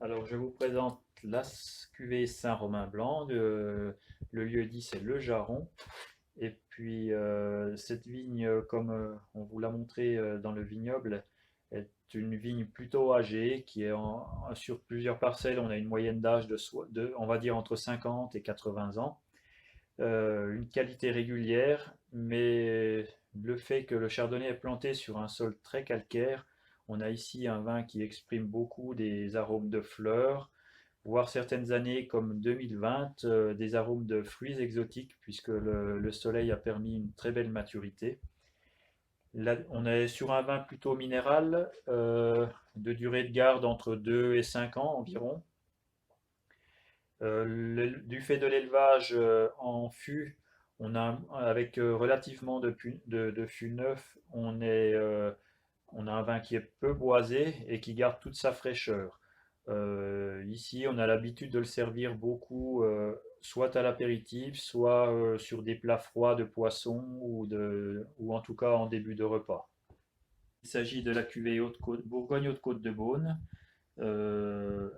Alors, je vous présente la cuvée Saint-Romain Blanc. Le lieu-dit, c'est Le Jaron. Et puis, cette vigne, comme on vous l'a montré dans le vignoble, est une vigne plutôt âgée qui est sur plusieurs parcelles. On a une moyenne d'âge on va dire, entre 50 et 80 ans. Une qualité régulière, mais le fait que le chardonnay est planté sur un sol très calcaire, on a ici un vin qui exprime beaucoup des arômes de fleurs, voire certaines années comme 2020, des arômes de fruits exotiques, puisque le soleil a permis une très belle maturité. Là, on est sur un vin plutôt minéral, de durée de garde entre 2 et 5 ans environ. Du fait de l'élevage en fût, avec relativement de fût neuf, on a un vin qui est peu boisé et qui garde toute sa fraîcheur. Ici, on a l'habitude de le servir beaucoup, soit à l'apéritif, soit sur des plats froids de poisson ou en tout cas en début de repas. Il s'agit de la cuvée Bourgogne Haute-Côte de Beaune.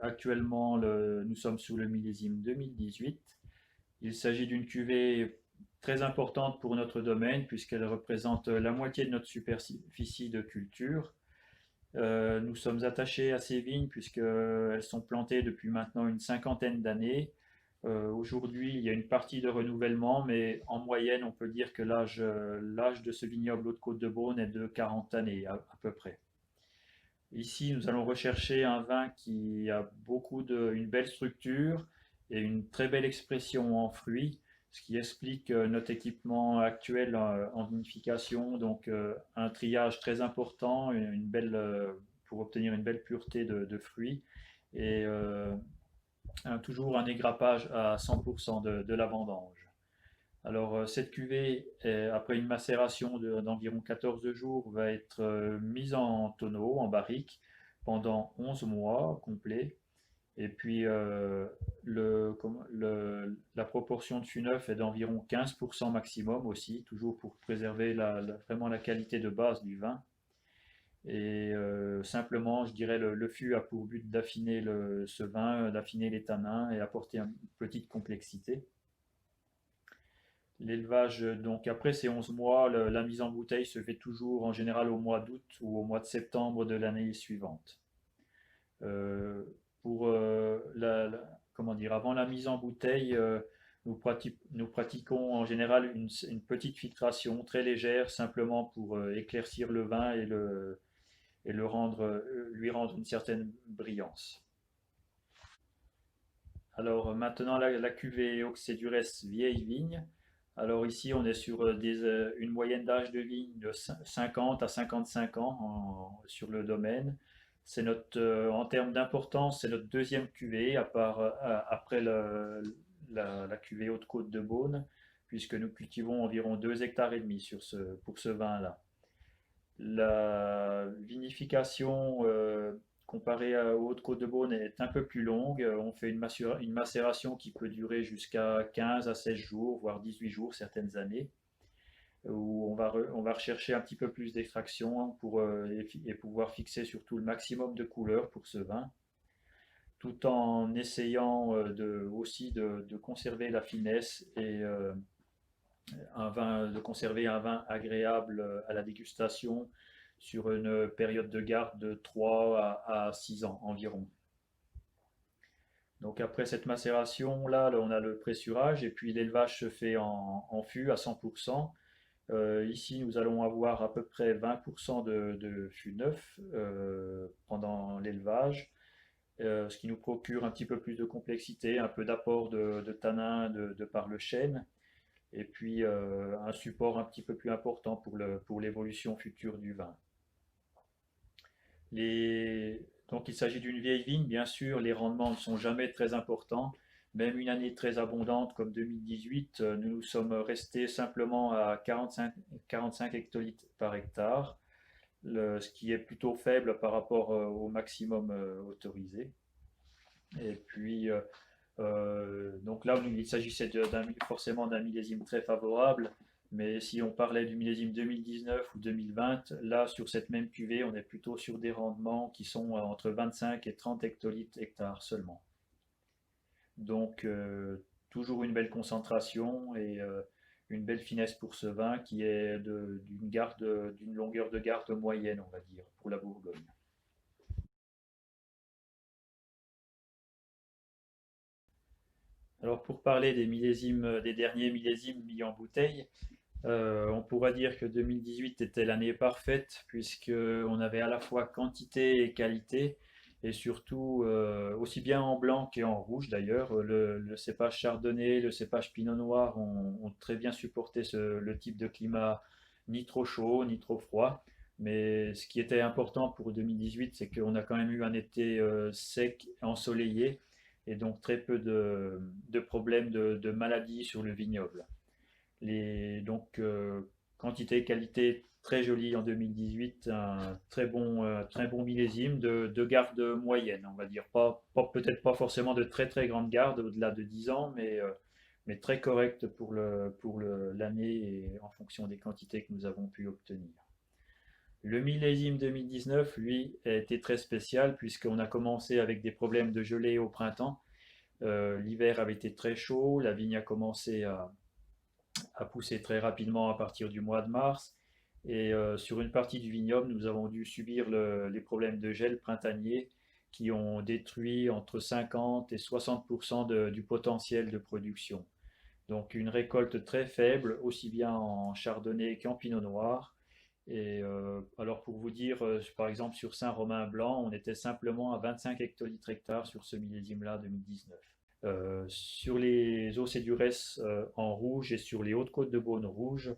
Actuellement, nous sommes sous le millésime 2018. Il s'agit d'une cuvée très importante pour notre domaine puisqu'elle représente la moitié de notre superficie de culture. Nous sommes attachés à ces vignes puisqu'elles sont plantées depuis maintenant une cinquantaine d'années. Aujourd'hui, il y a une partie de renouvellement, mais en moyenne, on peut dire que l'âge de ce vignoble Haute-Côte de Beaune est de 40 années à peu près. Ici, nous allons rechercher un vin qui a une belle structure et une très belle expression en fruits, ce qui explique notre équipement actuel en vinification, donc un triage très important, pour obtenir une belle pureté de fruits et toujours un égrappage à 100% de la vendange. Alors, cette cuvée, après une macération d'environ 14 jours, va être mise en tonneau, en barrique, pendant 11 mois complets. Et puis, la proportion de fût neuf est d'environ 15% maximum aussi, toujours pour préserver vraiment la qualité de base du vin. Et simplement, je dirais, le fût a pour but d'affiner ce vin, d'affiner les tanins et apporter une petite complexité. L'élevage, donc après ces 11 mois, la mise en bouteille se fait toujours en général au mois d'août ou au mois de septembre de l'année suivante. Euh, pour comment dire, avant la mise en bouteille, nous pratiquons en général une petite filtration très légère, simplement pour éclaircir le vin et lui rendre une certaine brillance. Alors maintenant, la cuvée Auxey-Dures vieille vigne. Alors ici, on est sur une moyenne d'âge de vigne de 50 à 55 ans sur le domaine. En termes d'importance, c'est notre deuxième cuvée, après la cuvée Haute-Côte de Beaune, puisque nous cultivons environ 2 hectares et demi pour ce vin-là. La vinification, comparée aux Hautes-Côtes de Beaune, est un peu plus longue. On fait une macération qui peut durer jusqu'à 15 à 16 jours, voire 18 jours certaines années, où on va rechercher un petit peu plus d'extraction et pouvoir fixer surtout le maximum de couleur pour ce vin, tout en essayant aussi de conserver la finesse et de conserver un vin agréable à la dégustation sur une période de garde de 3 à 6 ans environ. Donc après cette macération, là, on a le pressurage et puis l'élevage se fait en fût à 100%. Ici, nous allons avoir à peu près 20% de fût neuf pendant l'élevage, ce qui nous procure un petit peu plus de complexité, un peu d'apport de tanin de par le chêne et puis un support un petit peu plus important pour l'évolution future du vin. Donc il s'agit d'une vieille vigne, bien sûr, les rendements ne sont jamais très importants. Même une année très abondante comme 2018, nous nous sommes restés simplement à 45 hectolitres par hectare. ce qui est plutôt faible par rapport au maximum autorisé. Et puis, donc là, il s'agissait forcément d'un millésime très favorable, mais si on parlait du millésime 2019 ou 2020, là, sur cette même cuvée, on est plutôt sur des rendements qui sont entre 25 et 30 hectolitres hectare seulement. Donc, toujours une belle concentration et une belle finesse pour ce vin qui est d'une longueur de garde moyenne, on va dire, pour la Bourgogne. Alors, pour parler des millésimes, des derniers millésimes mis en bouteille, on pourra dire que 2018 était l'année parfaite puisqu'on avait à la fois quantité et qualité et surtout aussi bien en blanc qu'en rouge d'ailleurs. Le cépage chardonnay, le cépage pinot noir ont très bien supporté le type de climat ni trop chaud ni trop froid. Mais ce qui était important pour 2018, c'est qu'on a quand même eu un été sec, ensoleillé et donc très peu de problèmes de maladies sur le vignoble. Donc, quantité et qualité très jolie en 2018, un très bon millésime de garde moyenne, on va dire. Peut-être pas forcément de très très grande garde au-delà de 10 ans, mais très correct pour l'année et en fonction des quantités que nous avons pu obtenir. Le millésime 2019, lui, a été très spécial puisqu'on a commencé avec des problèmes de gelée au printemps. L'hiver avait été très chaud, la vigne a commencé à pousser très rapidement à partir du mois de mars. Et sur une partie du vignoble, nous avons dû subir les problèmes de gel printanier qui ont détruit entre 50 et 60% du potentiel de production. Donc une récolte très faible, aussi bien en chardonnay qu'en pinot noir. Et alors pour vous dire, par exemple sur Saint-Romain blanc, on était simplement à 25 hectolitres hectare sur ce millésime-là 2019. Sur les Océdures en rouge et sur les Hautes-Côtes de Beaune rouge,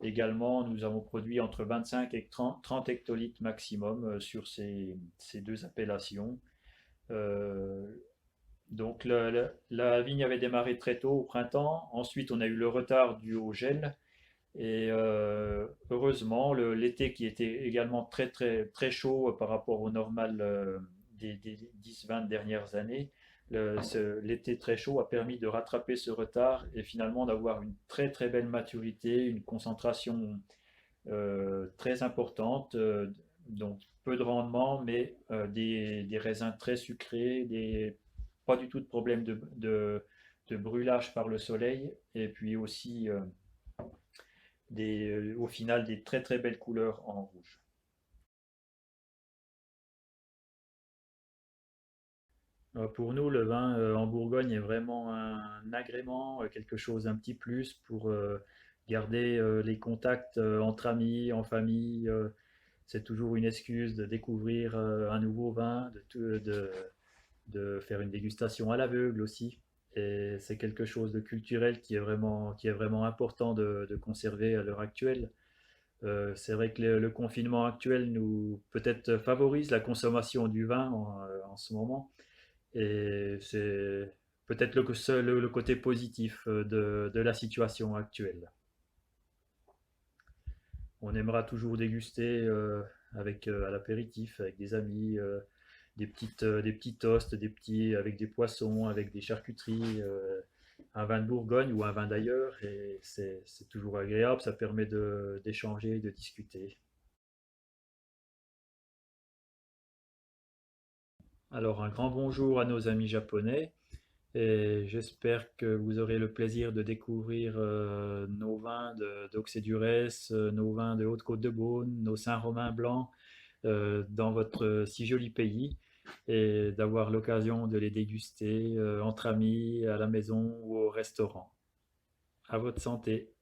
également, nous avons produit entre 25 et 30 hectolitres maximum sur ces deux appellations. Euh, donc la vigne avait démarré très tôt au printemps. Ensuite, on a eu le retard dû au gel. Et heureusement, l'été qui était également très très très chaud par rapport au normal des 10-20 dernières années, l'été très chaud a permis de rattraper ce retard et finalement d'avoir une très très belle maturité, une concentration très importante, donc peu de rendement, mais des raisins très sucrés, pas du tout de problème de brûlage par le soleil, et puis aussi au final des très très belles couleurs en rouge. Pour nous, le vin en Bourgogne est vraiment un agrément, quelque chose, un petit plus pour garder les contacts entre amis, en famille. C'est toujours une excuse de découvrir un nouveau vin, de faire une dégustation à l'aveugle aussi. Et c'est quelque chose de culturel qui est vraiment important de conserver à l'heure actuelle. C'est vrai que le confinement actuel nous peut-être favorise la consommation du vin en ce moment. Et c'est peut-être le côté positif de la situation actuelle. On aimera toujours déguster à l'apéritif, avec des amis, des petits toasts, avec des poissons, avec des charcuteries, un vin de Bourgogne ou un vin d'ailleurs. Et c'est toujours agréable, ça permet d'échanger, de discuter. Alors un grand bonjour à nos amis japonais. Et j'espère que vous aurez le plaisir de découvrir nos vins d'Auxey-Duresses, nos vins de Haute-Côte de Beaune, nos Saint-Romain blancs dans votre si joli pays et d'avoir l'occasion de les déguster entre amis, à la maison ou au restaurant. À votre santé.